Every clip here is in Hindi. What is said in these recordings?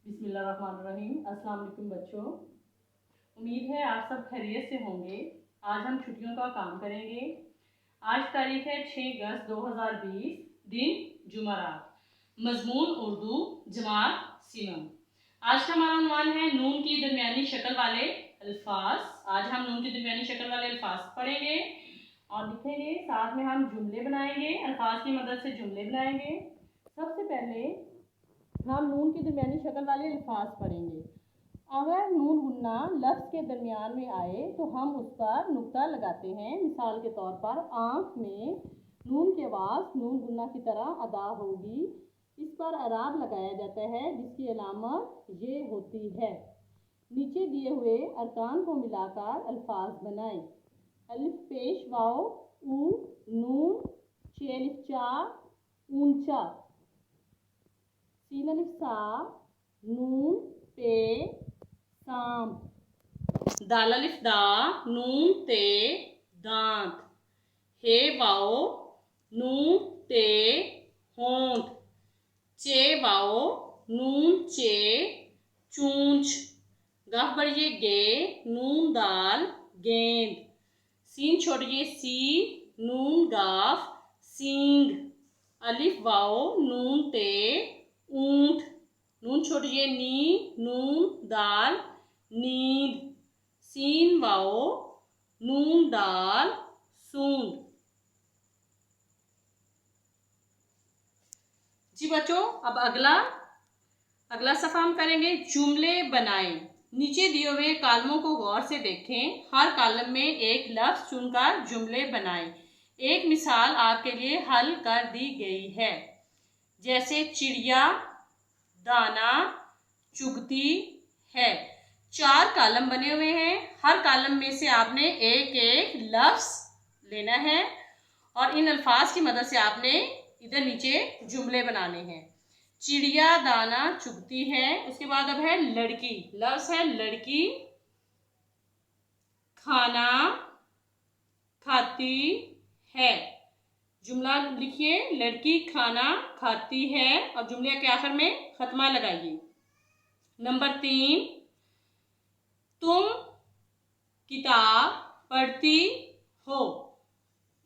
बिस्मिल्लाहिर्रहमानिर्रहीम। अस्सलाम वालेकुम बच्चों, उम्मीद है आप सब खैरियत से होंगे। आज हम छुट्टियों का काम करेंगे। आज तारीख है 6 अगस्त 2020, दिन जुमेरात। मजमून उर्दू, जमात सीनम। आज का हमारा उन्वान है नून की दरमियानी शक्ल वाले अल्फाज। आज हम नून की दरमियानी शक्ल वाले अल्फाज पढ़ेंगे और लिखेंगे। साथ में हम जुमले बनाएंगे, अल्फाज की मदद से जुमले बनाएंगे। सबसे पहले हम नून की दरमियानी शक्ल वाले अल्फाज पढ़ेंगे। अगर नून गुन्ना लफ्ज़ के दरमियान में आए तो हम उस पर नुक्ता लगाते हैं। मिसाल के तौर पर आँख में नून के आवाज़ नून गुन्ना की तरह अदा होगी। इस पर अराब लगाया जाता है जिसकी अलामत ये होती है। नीचे दिए हुए अरकान को मिलाकर अल्फाज बनाएं। अलिफ पेश वाओ ऊ नून, चे अलिफ चा ऊंचा, सीन अलिफ सा नून पे साम, दाल अलिफ दा नून ते दांत, हे वाओ नून ते होंठ, चे वाओ नून चे चूंच, गफ बढ़िए गे नून दाल गेंद, सीन छोड़िए सी नून गाफ सींग, अलिफ वाओ नून ते ऊंट, नून छोड़िए नी नून दाल नींद, सीन वाओ नून दाल सूंद। जी बच्चों, अब अगला सफ़ा हम करेंगे जुमले बनाएं। नीचे दिए हुए कालमों को गौर से देखें। हर कालम में एक लफ्ज़ चुनकर जुमले बनाएं। एक मिसाल आपके लिए हल कर दी गई है, जैसे चिड़िया दाना चुगती है। 4 कालम बने हुए हैं। हर कालम में से आपने एक एक लफ्ज़ लेना है और इन अल्फाज की मदद से आपने इधर नीचे जुमले बनाने हैं। चिड़िया दाना चुगती है। उसके बाद अब है लड़की। लफ्ज़ है लड़की खाना खाती है। जुमला लिखिए, लड़की खाना खाती है और जुमले के आखिर में खत्मा लगाइए। नंबर 3, तुम किताब पढ़ती हो।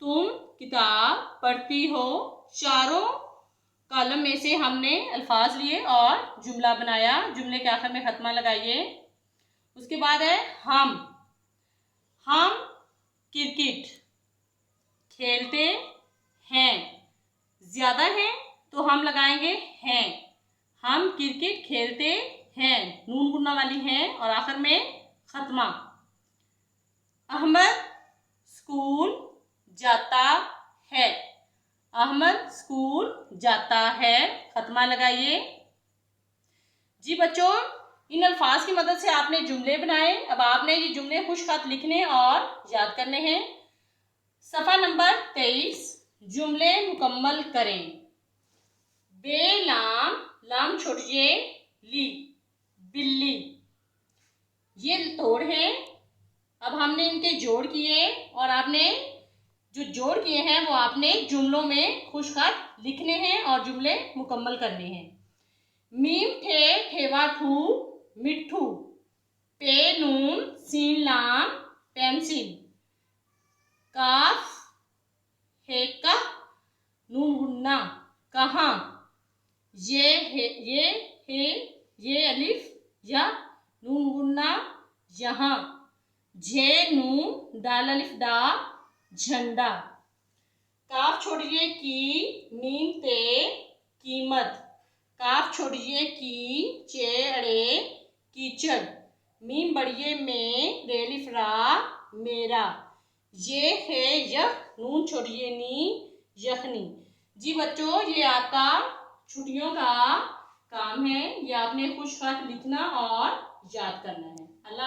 तुम किताब पढ़ती हो। चारों कॉलम में से हमने अल्फाज लिए और जुमला बनाया। जुमले के आखिर में खत्मा लगाइए। उसके बाद है हम क्रिकेट खेलते हैं। ज़्यादा है तो हम लगाएंगे हैं। हम क्रिकेट खेलते हैं, नून गुन्ना वाली है और आखिर में खत्मा। अहमद स्कूल जाता है। अहमद स्कूल जाता है, खत्मा लगाइए। जी बच्चों, इन अल्फाज की मदद से आपने जुमले बनाए। अब आपने ये जुमले खुशखत लिखने और याद करने हैं। सफ़ा नंबर 23, जुमले मुकम्मल करें। बेलाम लाम छोड़िए ली बिल्ली। ये तोड़ है। अब हमने इनके जोड़ किए और आपने जो जोड़ किए हैं वो आपने जुमलों में खुशखत लिखने हैं और जुमले मुकम्मल करने हैं। मीम ठे ठेवा ठू मिट्ठू, पे नून सीन लाम पेंसिल, काफ हे का नून गुन्ना कहाँ, ये है ये अलिफ या नून गुन्ना यहाँ, झे नून दाल अलिफ दा झंडा, काफ छोड़िए की मीम ते कीमत, काफ छोड़िए की चे अड़े कीचड़, मीम बढ़िए में रेलिफ रा मेरा, ये है यह नून छोड़िए नी यखनी। जी बच्चों, ये आपका छुट्टियों का काम है। ये आपने खुशखत लिखना और याद करना है। अल्लाह